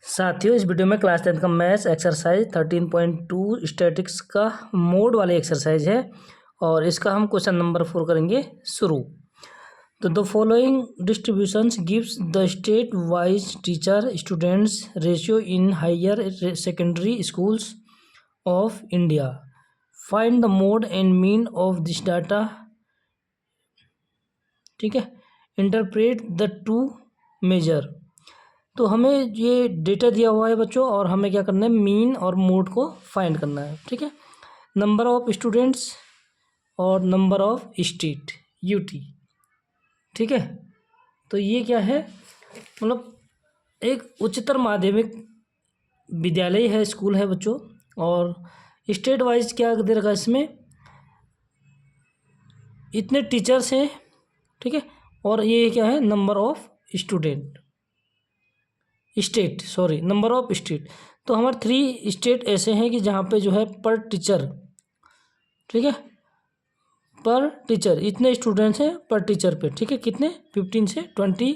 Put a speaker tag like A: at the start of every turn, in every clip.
A: साथियों, इस वीडियो में क्लास 10 का मैथ्स एक्सरसाइज 13.2 स्टैटिक्स का मोड वाली एक्सरसाइज है और इसका हम क्वेश्चन नंबर 4 करेंगे शुरू। तो the following distributions gives the state wise teacher students ratio in higher secondary schools of India. Find the mode and mean of this data. ठीक है, इंटरप्रेट द टू मेजर। तो हमें ये डेटा दिया हुआ है बच्चों और हमें क्या करना है, मीन और मोड को फाइंड करना है। ठीक है, नंबर ऑफ स्टूडेंट्स और नंबर ऑफ स्टेट यूटी। ठीक है, तो ये क्या है, मतलब एक उच्चतर माध्यमिक विद्यालय है, स्कूल है बच्चों। और स्टेट वाइज क्या दे रखा है इसमें, इतने टीचर्स हैं। ठीक है, और ये क्या है, number of student state, sorry number of state. तो हमारे 3 स्टेट ऐसे हैं कि जहाँ पे जो है पर टीचर, ठीक है, पर टीचर इतने स्टूडेंट्स हैं पर टीचर पे। ठीक है, कितने, 15 से 20,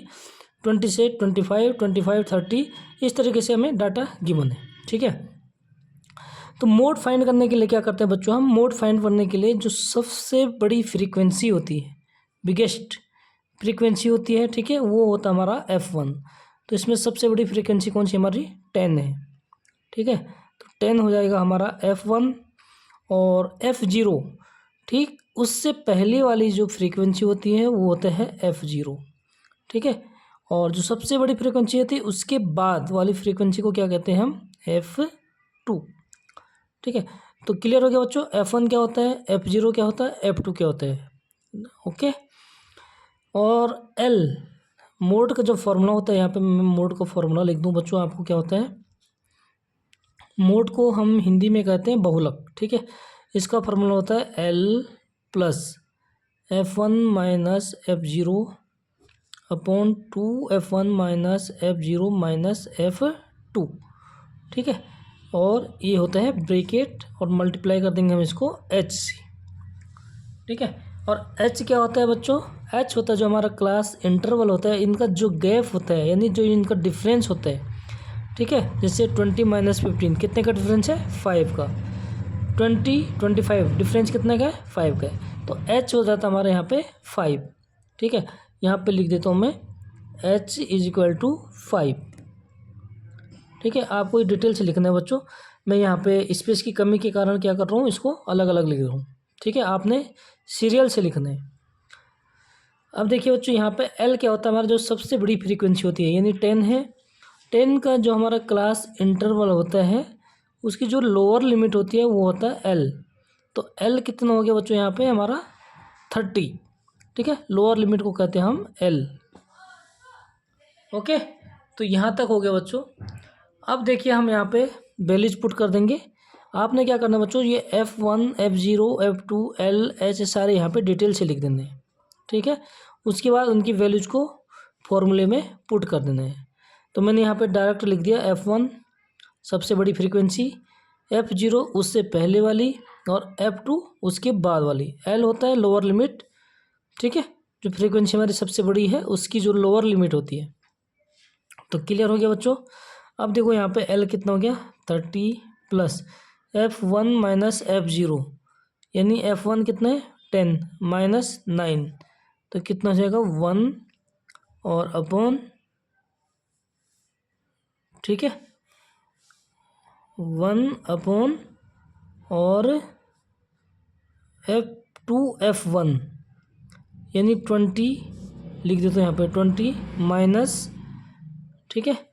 A: 20 से 25, 25, 30, इस तरीके से हमें डाटा गिवन है। ठीक है, तो मोड फाइंड करने के लिए क्या करते हैं बच्चों, हम मोड फाइंड करने के लिए जो सबसे बड़ी फ्रीक्वेंसी होती है, बिगेस्ट फ्रीक्वेंसी होती है, ठीक है, वो होता है हमारा F1। तो इसमें सबसे बड़ी फ्रीक्वेंसी कौन सी हमारी, 10 है। ठीक है, तो 10 हो जाएगा हमारा F1 और F0, ठीक, उससे पहले वाली जो फ्रीक्वेंसी होती है वो होता है F0। ठीक है, और जो सबसे बड़ी फ्रीक्वेंसी होती है उसके बाद वाली फ्रीक्वेंसी को क्या कहते हैं हम, F2। ठीक है, तो क्लियर हो गया बच्चों, F1 क्या होता है, F0 क्या होता है, F2 क्या होता है। ओके, और L मोड का जो फॉर्मूला होता है, यहाँ पे मैं मोड का फॉर्मूला लिख दूँ बच्चों आपको। क्या होता है, मोड को हम हिंदी में कहते हैं बहुलक। ठीक है, इसका फॉर्मूला होता है L plus F1 minus F0 upon 2F1 minus F0 minus F2। ठीक है, और ये होता है ब्रैकेट और मल्टीप्लाई कर देंगे हम इसको H से। ठीक है, और H क्या होता है बच्चों, H होता है जो हमारा क्लास इंटरवल होता है, इनका जो गैप होता है, यानी जो इनका डिफरेंस होता है। ठीक है, जैसे 20 माइनस 15 कितने का डिफरेंस है, 5 का। 20, 25 डिफरेंस कितने का है, 5 का है। तो H हो जाता है हमारे यहाँ पे 5। ठीक है, यहाँ पे लिख देता हूँ मैं H इज इक्वल टू 5। ठीक है, आपको डिटेल से लिखना है बच्चों, मैं यहाँ पे स्पेस की कमी के कारण क्या कर रहा हूँ, इसको अलग अलग लिख रहा हूँ। ठीक है, आपने सीरियल से लिखना है। अब देखिए बच्चों, यहाँ पे L क्या होता है, हमारा जो सबसे बड़ी फ्रीक्वेंसी होती है, यानी 10 है। 10 का जो हमारा क्लास इंटरवल होता है, उसकी जो लोअर लिमिट होती है वो होता है L। तो L कितना हो गया बच्चों, यहाँ पे हमारा 30। ठीक है, लोअर लिमिट को कहते हैं हम L। ओके, तो यहाँ तक हो गया बच्चों। अब देखिए हम यहाँ पे वैल्यूज पुट कर देंगे। आपने क्या करना है बच्चों, ये F1, F0, F2, L, H सारे यहाँ पे डिटेल से लिख देने हैं। ठीक है, उसके बाद उनकी वैल्यूज को फॉर्मूले में पुट कर देना है। तो मैंने यहाँ पे डायरेक्ट लिख दिया F1 सबसे बड़ी फ्रीक्वेंसी, F0 उससे पहले वाली और F2 उसके बाद वाली। L होता है लोअर लिमिट। ठीक है, जो फ्रीक्वेंसी हमारी सबसे बड़ी है उसकी जो लोअर लिमिट होती है। तो क्लियर हो गया बच्चों। अब देखो यहाँ पे L कितना हो गया, 30 प्लस F1 माइनस F0, यानी F1 कितना है, 10 माइनस 9, तो कितना हो जाएगा 1 और अपॉन, ठीक है, 1 अपॉन और F2 F1 यानी 20 लिख देते हैं यहाँ पे 20 माइनस, ठीक है,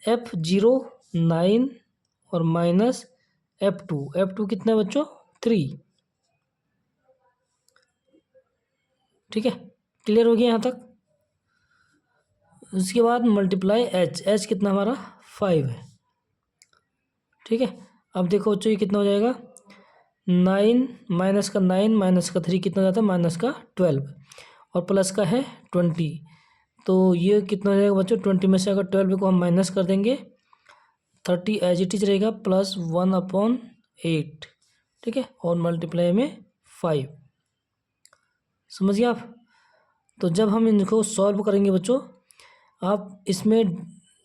A: F0 9 और माइनस F2 कितना है बच्चों, 3। ठीक है, क्लियर हो गया यहाँ तक। उसके बाद मल्टीप्लाई H कितना हमारा 5 है। ठीक है, अब देखो बच्चों ये कितना हो जाएगा, 9 माइनस का 9 माइनस का 3 कितना जाता है, माइनस का 12 और प्लस का है 20। तो ये कितना हो जाएगा बच्चों, 20 में से अगर 12 को हम माइनस कर देंगे, 30 एज इट इज रहेगा प्लस 1 अपॉन 8। ठीक है, और मल्टीप्लाई में 5। समझिए आप। तो जब हम इनको सॉल्व करेंगे बच्चों, आप इसमें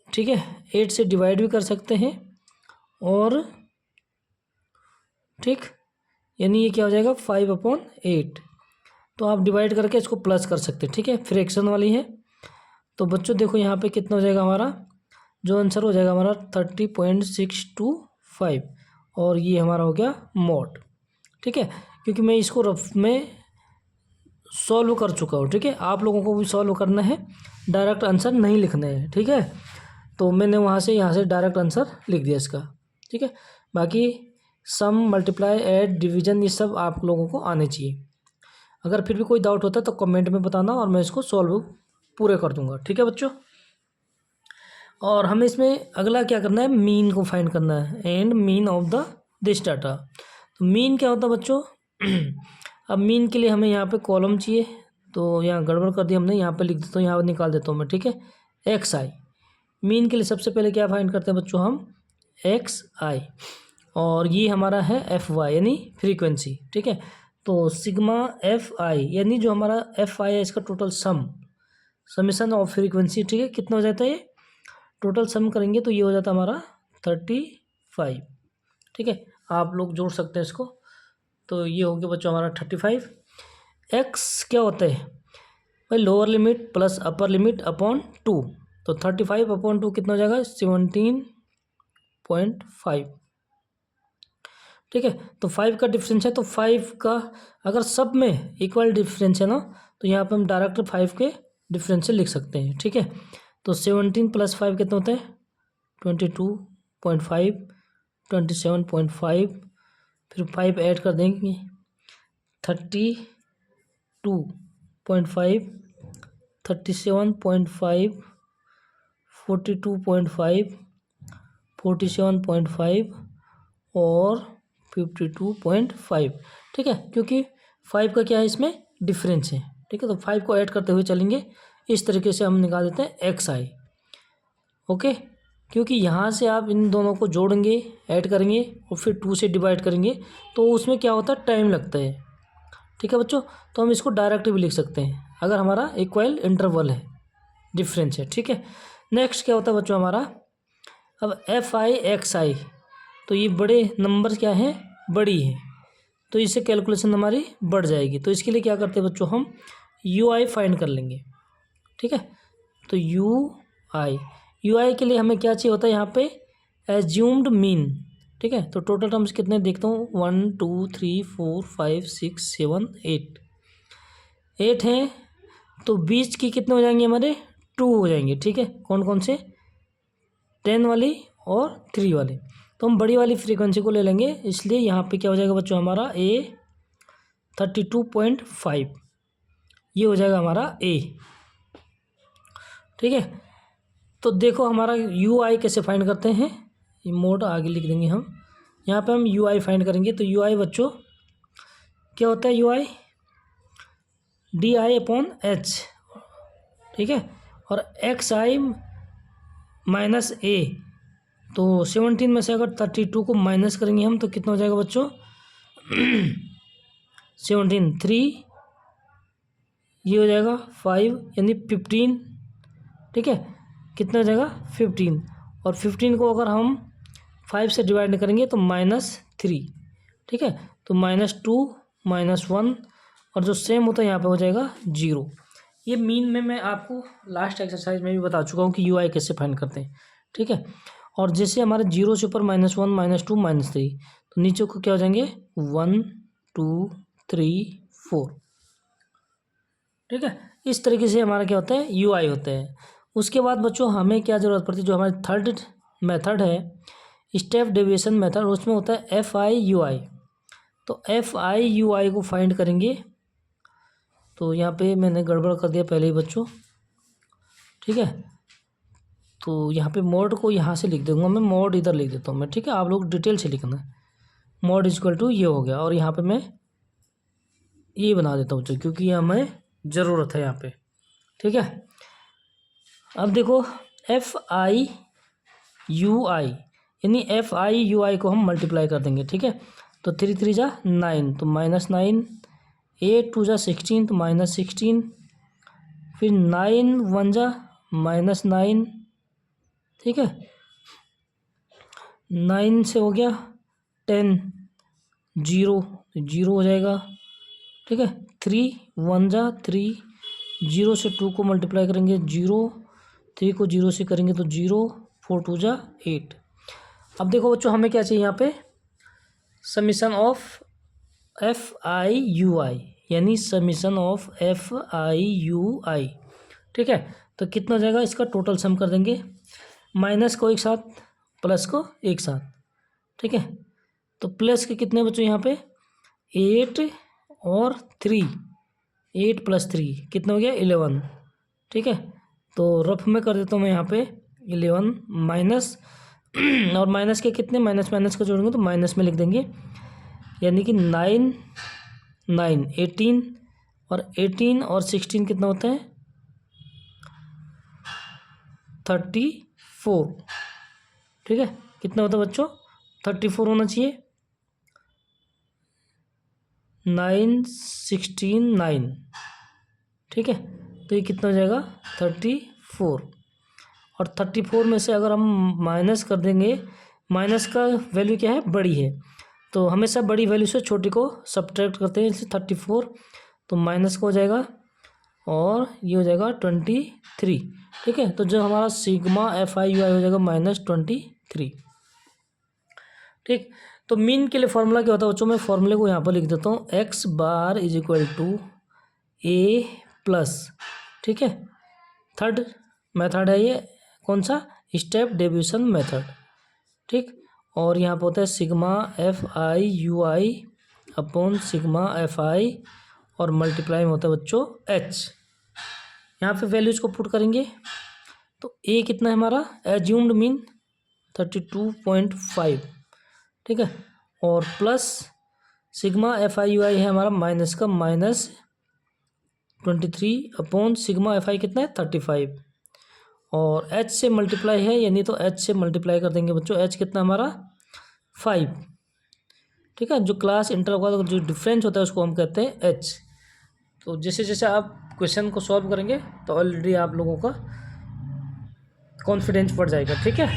A: ठीक है 8 से डिवाइड भी कर सकते हैं और ठीक, यानी ये क्या हो जाएगा 5/8। तो आप डिवाइड करके इसको प्लस कर सकते हैं, ठीक है, फ्रैक्शन वाली है। तो बच्चों देखो यहाँ पे कितना हो जाएगा हमारा, जो आंसर हो जाएगा हमारा 30.625 और ये हमारा हो गया मॉड, ठीक है। क्योंकि मैं इसको रफ में सॉल्व कर चुका हूँ, ठीक है, आप लोगों को भी सॉल्व करना है, डायरेक्ट आंसर नहीं लिखना है, ठीक है। तो मैंने वहाँ से डायरेक्ट आंसर लिख दिया इसका, ठीक है। बाकी सम, मल्टीप्लाई, ऐड, डिवीजन ये सब आप लोगों को आने चाहिए। अगर फिर भी कोई डाउट होता है तो कमेंट में बताना और मैं इसको सॉल्व पूरे कर दूंगा, ठीक है बच्चों। और हमें इसमें अगला क्या करना है, मीन को फाइंड करना है, and mean of the this data. तो मीन क्या होता है बच्चों अब मीन के लिए हमें यहाँ पे कॉलम चाहिए, तो यहाँ गड़बड़ कर दी हमने, यहाँ पे लिख देता हूँ, यहाँ पे निकाल देता हूँ मैं, ठीक है। एक्स आई मीन के लिए सबसे पहले क्या फाइंड करते हैं बच्चों हम, एक्स आई, और ये हमारा है एफ वाई यानी फ्रीक्वेंसी, ठीक है। तो सिग्मा एफ आई यानी जो हमारा एफ आई है इसका टोटल समेशन ऑफ फ्रीक्वेंसी, ठीक है, कितना हो जाता है ये, टोटल सम करेंगे तो ये हो जाता है हमारा 35, ठीक है। आप लोग जोड़ सकते हैं इसको, तो ये हो गया बच्चों हमारा 35। एक्स क्या होता है भाई, lower limit plus upper limit upon 2, तो 35/2 कितना हो जाएगा 17.5, ठीक है। तो 5 का डिफरेंस है, तो 5 का अगर सब में इक्वल डिफरेंस है ना, तो यहाँ पे हम डायरेक्ट 5 के डिफरेंस से लिख सकते हैं, ठीक है। तो 17 + 5 कितना होता है 22.5, 27.5, फिर 5 ऐड कर देंगे 32.5, 37.5, 42.5, 47.5 और 52.5, ठीक है। क्योंकि 5 का क्या है इसमें डिफरेंस है, ठीक है। तो 5 को ऐड करते हुए चलेंगे, इस तरीके से हम निकाल देते हैं एक्स आई, ओके। क्योंकि यहाँ से आप इन दोनों को जोड़ेंगे, ऐड करेंगे और फिर 2 से डिवाइड करेंगे, तो उसमें क्या होता है टाइम लगता है, ठीक है बच्चों। तो हम इसको डायरेक्ट भी लिख सकते हैं अगर हमारा इक्वल इंटरवल है, डिफरेंस है, ठीक है। नेक्स्ट क्या होता है बच्चों हमारा, अब एफ आई एक्स आई, तो ये बड़े नंबर क्या है, बड़ी है, तो इससे कैलकुलेशन हमारी बढ़ जाएगी। तो इसके लिए क्या करते हैं बच्चों, हम यू आई फाइंड कर लेंगे, ठीक है। तो यू आई के लिए हमें क्या चाहिए होता है यहाँ पे, एज्यूम्ड मीन, ठीक है। तो टोटल टर्म्स कितने देखता हूँ, 1 2 3 4 5 6 7 8 हैं, तो बीच की कितने हो जाएंगे हमारे 2 हो जाएंगे, ठीक है। कौन कौन से, 10 वाली और 3 वाली, तो हम बड़ी वाली फ्रीक्वेंसी को ले लेंगे, इसलिए यहाँ पे क्या हो जाएगा बच्चों हमारा ए 32.5, ये हो जाएगा हमारा ए, ठीक है। तो देखो हमारा यू आई कैसे फाइंड करते हैं, ये मोड आगे लिख देंगे हम, यहाँ पे हम यू आई फाइंड करेंगे। तो यू आई बच्चों क्या होता है, यू आई DI/H, ठीक है। और एक्स आई माइनस ए, तो 17 में से अगर 32 को माइनस करेंगे हम तो कितना हो जाएगा बच्चों 17 3, ये हो जाएगा 5 यानी 15, ठीक है। कितना हो जाएगा 15, और 15 को अगर हम 5 से डिवाइड करेंगे तो -3, ठीक है। तो -2 -1 और जो सेम होता है यहाँ पे हो जाएगा 0। ये मीन में मैं आपको लास्ट एक्सरसाइज में भी बता चुका हूँ कि यू आई कैसे फाइंड करते हैं, ठीक है। और जैसे हमारे 0 से ऊपर -1 -2 -3, तो नीचे को क्या हो जाएंगे 1 2 3 4, ठीक है। इस तरीके से हमारा क्या होता है यू आई होता है। उसके बाद बच्चों हमें क्या ज़रूरत पड़ती है, जो हमारी थर्ड मेथड है स्टेप डेविएशन मेथड, उसमें होता है FI/UI। तो FI/UI को फाइंड करेंगे, तो यहाँ पे मैंने गड़बड़ कर दिया पहले ही बच्चों, ठीक है। तो यहाँ पे मोड को यहाँ से लिख दूंगा मैं, मोड इधर लिख देता हूँ मैं, ठीक है। आप लोग डिटेल से लिखना है, मोड = ये हो गया, और यहाँ पे मैं ये बना देता हूँ क्योंकि ये हमें ज़रूरत है यहाँ पे, ठीक है। अब देखो FI/UI यानी FI/UI को हम मल्टीप्लाई कर देंगे, ठीक है। तो 3 3 जा 9, तो -9, 8 2 जा 16, तो -16, फिर 9 1 जा -9, ठीक है। 9 से हो गया 10, 0 0 हो जाएगा, ठीक है। 3 1 जा 3, 0 से 2 को मल्टीप्लाई करेंगे 0, 3 को 0 से करेंगे तो 0, 4 2 जा 8। अब देखो बच्चों हमें क्या चाहिए यहाँ पे, समीशन ऑफ FIUI, यानी समीशन ऑफ FIUI, ठीक है। तो कितना हो जाएगा, इसका टोटल सम कर देंगे, माइनस को एक साथ, प्लस को एक साथ, ठीक है। तो प्लस के कितने बच्चों यहाँ पे 8 और 3, 8 + 3 कितना हो गया 11, ठीक है। तो रफ में कर देता हूँ मैं यहाँ पे 11 माइनस और माइनस के कितने, माइनस माइनस का जोड़ेंगे तो माइनस में लिख देंगे, यानी कि 9 9 18 और 18 और 16 कितना होता है 34, ठीक है। कितना होता है बच्चों 34 होना चाहिए, 9 16 9, ठीक है। तो ये कितना हो जाएगा 34, और 34 में से अगर हम माइनस कर देंगे, माइनस का वैल्यू क्या है बड़ी है, तो हमेशा बड़ी वैल्यू से छोटी को सब्ट्रैक्ट करते हैं, इसलिए 34, तो माइनस का हो जाएगा और ये हो जाएगा 23, ठीक है। तो जो हमारा सिग्मा FIUI हो जाएगा -23, ठीक। तो मीन के लिए फॉर्मूला क्या होता है बच्चों, मैं फॉर्मूले को यहाँ पर लिख देता हूँ, x बार = A+, ठीक है। थर्ड मेथड है ये, कौन सा, स्टेप डेविएशन मेथड, ठीक। और यहाँ पर होता है sigma FIUI upon sigma FI और मल्टीप्लाई में होता है बच्चों h। यहाँ पे वैल्यूज को पुट करेंगे तो a कितना है हमारा, एज्यूम्ड मीन 32.5, ठीक है। और प्लस सिग्मा FIUI है हमारा माइनस का -23 अपॉन सिग्मा FI कितना है 35, और h से मल्टीप्लाई है, यानी तो h से मल्टीप्लाई कर देंगे बच्चों, h कितना हमारा 5, ठीक है। जो क्लास इंटरवल का जो डिफरेंस होता है उसको हम कहते हैं h। तो जैसे जैसे आप क्वेश्चन को सॉल्व करेंगे तो ऑलरेडी आप लोगों का कॉन्फिडेंस बढ़ जाएगा, ठीक है।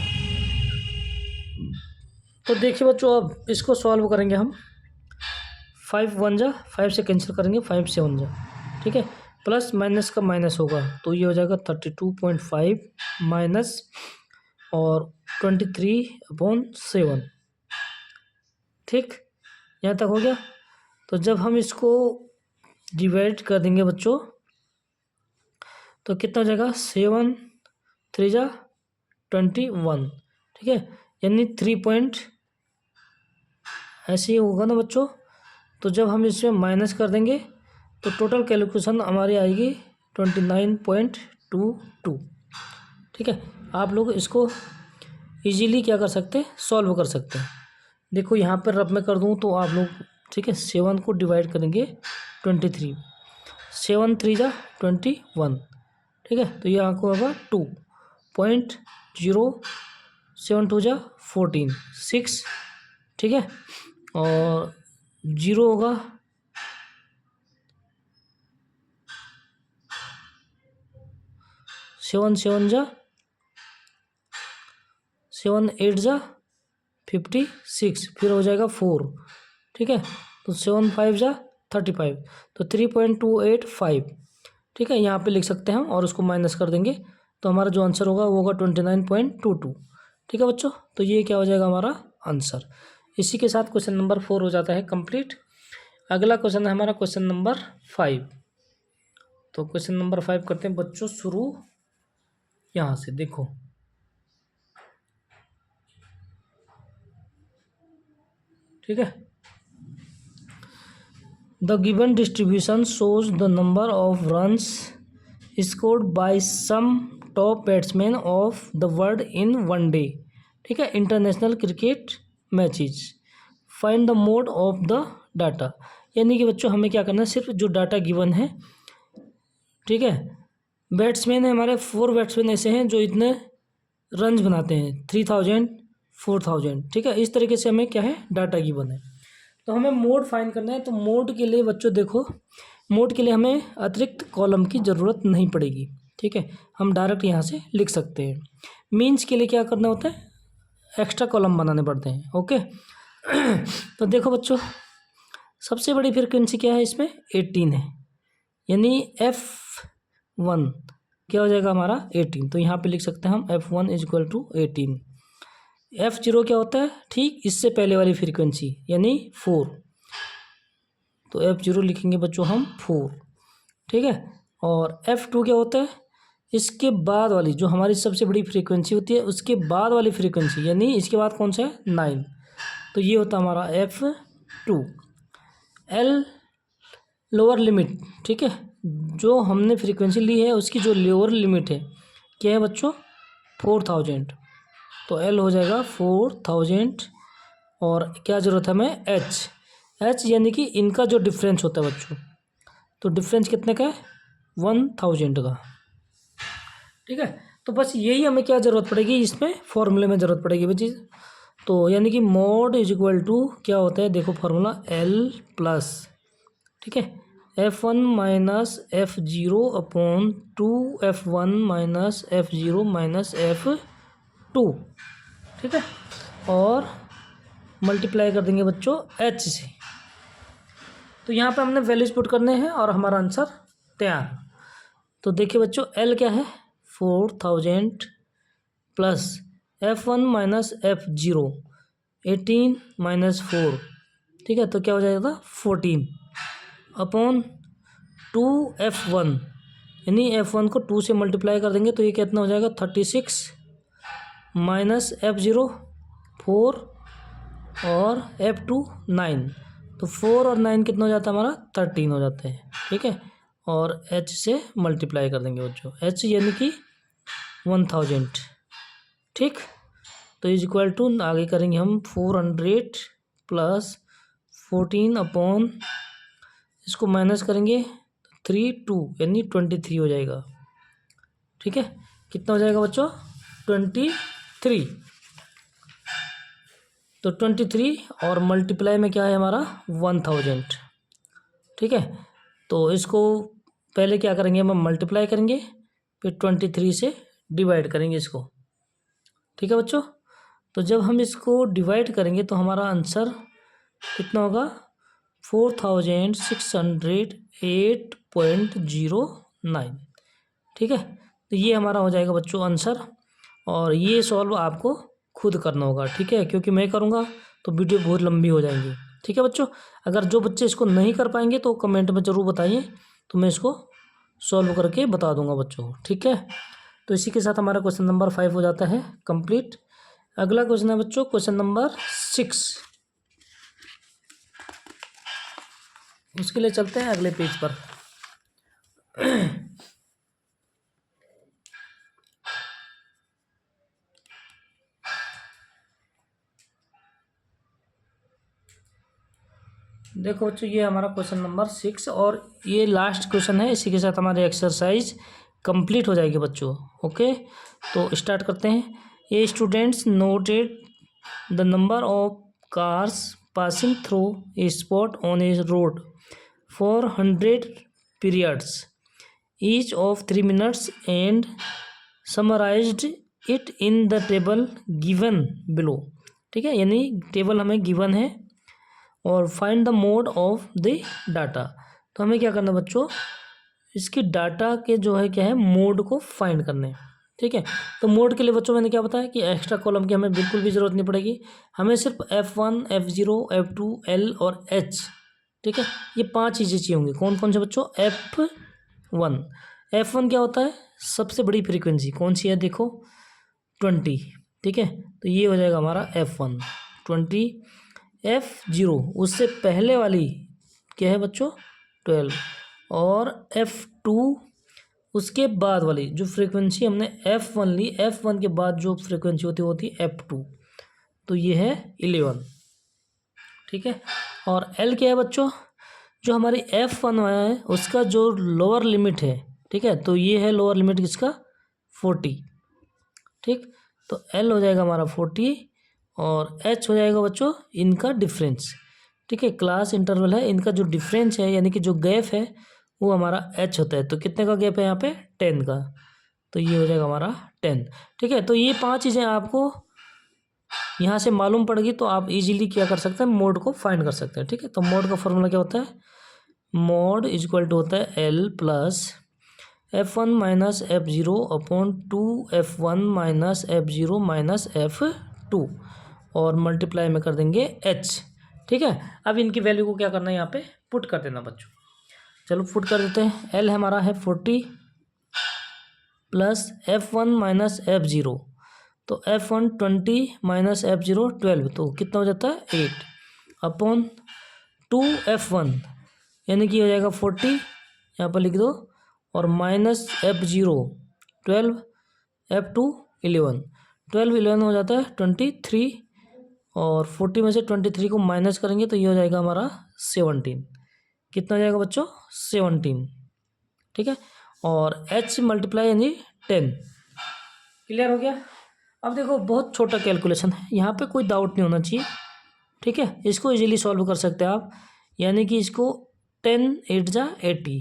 A: तो देखिए बच्चों अब इसको सॉल्व करेंगे हम, 5 1 जा 5 से कैंसिल करेंगे, 5 7 जा, ठीक है। प्लस माइनस का माइनस होगा तो ये हो जाएगा 32.5 माइनस और 23/7, ठीक। यहाँ तक हो गया। तो जब हम इसको डिवाइड कर देंगे बच्चों तो कितना हो जाएगा, 7 3 जा 21, ठीक है। यानी 3 पॉइंट ऐसे ही होगा ना बच्चों। तो जब हम इसमें माइनस कर देंगे तो टोटल कैलकुलेशन हमारी आएगी 29.22, ठीक है। आप लोग इसको इजीली क्या कर सकते हैं, सॉल्व कर सकते हैं। देखो यहाँ पर रब में कर दूँ तो आप लोग, ठीक है, 7 को डिवाइड करेंगे 23, 7 3 जा 21, ठीक है। तो ये आपको होगा 2.0, 7 2 जा 14 6, ठीक है। और 0 होगा 7 7 जा 7 8 जा 56, फिर हो जाएगा 4, ठीक है। तो 7 5 जा 35, तो 3.285, ठीक है। यहाँ पे लिख सकते हैं हम और उसको माइनस कर देंगे तो हमारा जो आंसर होगा वो होगा 29.22, ठीक है बच्चों। तो ये क्या हो जाएगा हमारा आंसर। इसी के साथ क्वेश्चन नंबर 4 हो जाता है कंप्लीट। अगला क्वेश्चन है हमारा क्वेश्चन नंबर 5। तो क्वेश्चन नंबर 5 करते हैं बच्चों शुरू यहाँ से, देखो ठीक है। The given distribution shows the number of runs scored by some top batsman of the world in one day, ठीक है, international cricket matches. Find the mode of the data. यानी कि बच्चों हमें क्या करना है, सिर्फ जो डाटा गिवन है, ठीक है। बैट्समैन है हमारे 4 बैट्समैन ऐसे हैं जो इतने रन्स बनाते हैं 3000 4000, ठीक है। इस तरीके से हमें क्या है डाटा गिवन है। तो हमें मोड फाइंड करना है। तो मोड के लिए बच्चों देखो, मोड के लिए हमें अतिरिक्त कॉलम की ज़रूरत नहीं पड़ेगी। ठीक है, हम डायरेक्ट यहाँ से लिख सकते हैं। मीन्स के लिए क्या करना होता है, एक्स्ट्रा कॉलम बनाने पड़ते हैं। ओके तो देखो बच्चों, सबसे बड़ी फ्रीक्वेंसी क्या है इसमें, 18 है, यानी F1 क्या हो जाएगा हमारा 18। तो यहाँ पे लिख सकते हैं हम F1 is equal to 18। F0 क्या होता है, ठीक इससे पहले वाली फ्रीक्वेंसी यानी 4, तो F0 लिखेंगे बच्चों हम 4, ठीक है। और F2 क्या होता है, इसके बाद वाली जो हमारी सबसे बड़ी फ्रीक्वेंसी होती है उसके बाद वाली फ्रीक्वेंसी, यानी इसके बाद कौन सा है 9, तो ये होता है हमारा F2। L लोअर लिमिट, ठीक है, जो हमने फ्रीक्वेंसी ली है उसकी जो लोअर लिमिट है क्या है बच्चों 4000, तो L हो जाएगा 4000। और क्या ज़रूरत है हमें H यानी कि इनका जो डिफरेंस होता है बच्चों, तो डिफरेंस कितने का है 1000 का, ठीक है। तो बस यही हमें क्या ज़रूरत पड़ेगी, इसमें फॉर्मूले में ज़रूरत पड़ेगी बच्ची। तो यानी कि मोड इज इक्वल टू क्या होता है, देखो फार्मूला L प्लस, ठीक है, F1 minus F0 upon 2F1 minus F0 minus F2, ठीक है, और मल्टीप्लाई कर देंगे बच्चों H से। तो यहाँ पे हमने वैल्यूज पुट करने हैं और हमारा आंसर तैयार। तो देखिए बच्चों L क्या है 4000 plus F1 minus F0 18 minus 4, ठीक है, तो क्या हो जाएगा 14 अपॉन 2F1, यानी F1 को 2 से मल्टीप्लाई कर देंगे तो ये कितना हो जाएगा 36 माइनस F0 4 और F2 9, तो 4 और 9 कितना हो जाता है हमारा 13 हो जाता है, ठीक है। और H से मल्टीप्लाई कर देंगे बच्चों, H यानी कि 1000, ठीक। तो इज इक्वल टू आगे करेंगे हम 400 प्लस 14 अपॉन, इसको माइनस करेंगे 3 2 यानी 23 हो जाएगा, ठीक है। कितना हो जाएगा बच्चों 23, तो 23 और मल्टीप्लाई में क्या है हमारा 1000, ठीक है। तो इसको पहले क्या करेंगे हम मल्टीप्लाई करेंगे, फिर 23 से डिवाइड करेंगे इसको, ठीक है बच्चों। तो जब हम इसको डिवाइड करेंगे तो हमारा आंसर कितना होगा 4608.09, ठीक है। तो ये हमारा हो जाएगा बच्चों आंसर, और ये सॉल्व आपको खुद करना होगा, ठीक है, क्योंकि मैं करूँगा तो वीडियो बहुत लंबी हो जाएंगी, ठीक है बच्चों। अगर जो बच्चे इसको नहीं कर पाएंगे तो कमेंट में ज़रूर बताइए, तो मैं इसको सॉल्व करके बता दूंगा बच्चों, ठीक है। तो इसी के साथ हमारा क्वेश्चन नंबर 5 हो जाता है कंप्लीट। अगला क्वेश्चन है बच्चों क्वेश्चन नंबर 6, उसके लिए चलते हैं अगले पेज पर। देखो बच्चों ये हमारा क्वेश्चन नंबर 6 और ये लास्ट क्वेश्चन है, इसी के साथ हमारी एक्सरसाइज कंप्लीट हो जाएगी बच्चों। ओके, तो स्टार्ट करते हैं। ये students noted the number of cars passing through a spot on A road for 100 periods each of 3 minutes and summarised it in the table given below, ठीक है, यानी टेबल हमें गिवन है और find the mode of the data. तो हमें क्या करना बच्चों, इसकी डाटा के जो है क्या है मोड को फाइंड करने, ठीक है। तो मोड के लिए बच्चों मैंने क्या बताया कि एक्स्ट्रा कॉलम की हमें बिल्कुल भी ज़रूरत नहीं पड़ेगी, हमें सिर्फ F1 F0 F2 L और H, ठीक है, ये 5 चीज़ें चाहिए होंगी। कौन कौन से बच्चों, F1 क्या होता है, सबसे बड़ी फ्रीक्वेंसी कौन सी है, देखो 20, ठीक है, तो ये हो जाएगा हमारा F1 20। F0 उससे पहले वाली क्या है बच्चों 12, और F2 उसके बाद वाली जो फ्रीक्वेंसी हमने F1 ली, F1 के बाद जो फ्रीक्वेंसी होती है F2, तो ये है 11, ठीक है। और L क्या है बच्चों, जो हमारी F1 है उसका जो लोअर लिमिट है, ठीक है, तो ये है लोअर लिमिट किसका 40, ठीक। तो L हो जाएगा हमारा 40 और H हो जाएगा बच्चों इनका डिफरेंस, ठीक है, क्लास इंटरवल है, इनका जो डिफरेंस है यानी कि जो गैप है वो हमारा h होता है। तो कितने का गैप है यहाँ पे 10 का, तो ये हो जाएगा हमारा 10। ठीक है, तो ये 5 चीज़ें आपको यहाँ से मालूम पड़ गई तो आप इजीली क्या कर सकते हैं, मोड को फाइंड कर सकते हैं। ठीक है, तो मोड का फॉर्मूला क्या होता है, मोड इज इक्वल टू होता है L plus F1 minus F0 upon 2F1 minus F0 minus F2 और मल्टीप्लाई में कर देंगे H। ठीक है, अब इनकी वैल्यू को क्या करना है, यहाँ पे पुट कर देना बच्चों। चलो पुट कर देते हैं। L हमारा है 40 प्लस F1 माइनस F0, तो F1 20 माइनस F0 12, तो कितना हो जाता है 8 अपॉन 2F1 यानी कि हो जाएगा 40, यहाँ पर लिख दो, और माइनस F0 12, F2 11, 11 हो जाता है 23, और 40 में से 23 को माइनस करेंगे तो ये हो जाएगा हमारा 17। कितना हो जाएगा बच्चों 17। ठीक है, और H मल्टीप्लाई यानी 10। क्लियर हो गया। अब देखो बहुत छोटा कैलकुलेशन है, यहाँ पे कोई डाउट नहीं होना चाहिए। ठीक है, इसको इजीली सॉल्व कर सकते हैं आप, यानी कि इसको 10 8 जा 80,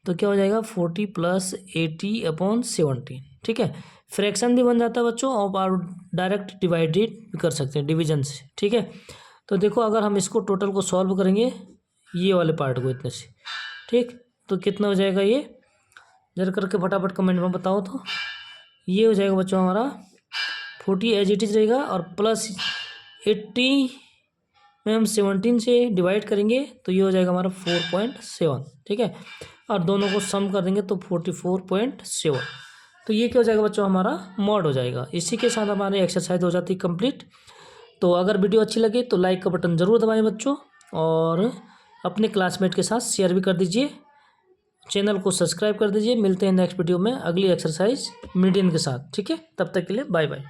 A: तो क्या हो जाएगा 40 प्लस 80 अपॉन 17। ठीक है, फ्रैक्शन भी बन जाता है बच्चों, और आप डायरेक्ट डिवाइडेड भी कर सकते हैं डिवीजन से। ठीक है, तो देखो अगर हम इसको टोटल को सॉल्व करेंगे ये वाले पार्ट को इतने से, ठीक, तो कितना हो जाएगा ये जरा करके फटाफट कमेंट में बताओ। तो ये हो जाएगा बच्चों हमारा 40 एज इट इज रहेगा, और प्लस 80 में हम 17 से डिवाइड करेंगे तो ये हो जाएगा हमारा 4.7। ठीक है, और दोनों को सम कर देंगे तो 44.7। तो ये क्या हो जाएगा बच्चों हमारा मॉड हो जाएगा। इसी के साथ हमारी एक्सरसाइज हो जाती है कंप्लीट। तो अगर वीडियो अच्छी लगे तो लाइक का बटन ज़रूर दबाएं बच्चों, और अपने क्लासमेट के साथ शेयर भी कर दीजिए, चैनल को सब्सक्राइब कर दीजिए। मिलते हैं नेक्स्ट वीडियो में अगली एक्सरसाइज मीडियन के साथ। ठीक है, तब तक के लिए बाय बाय।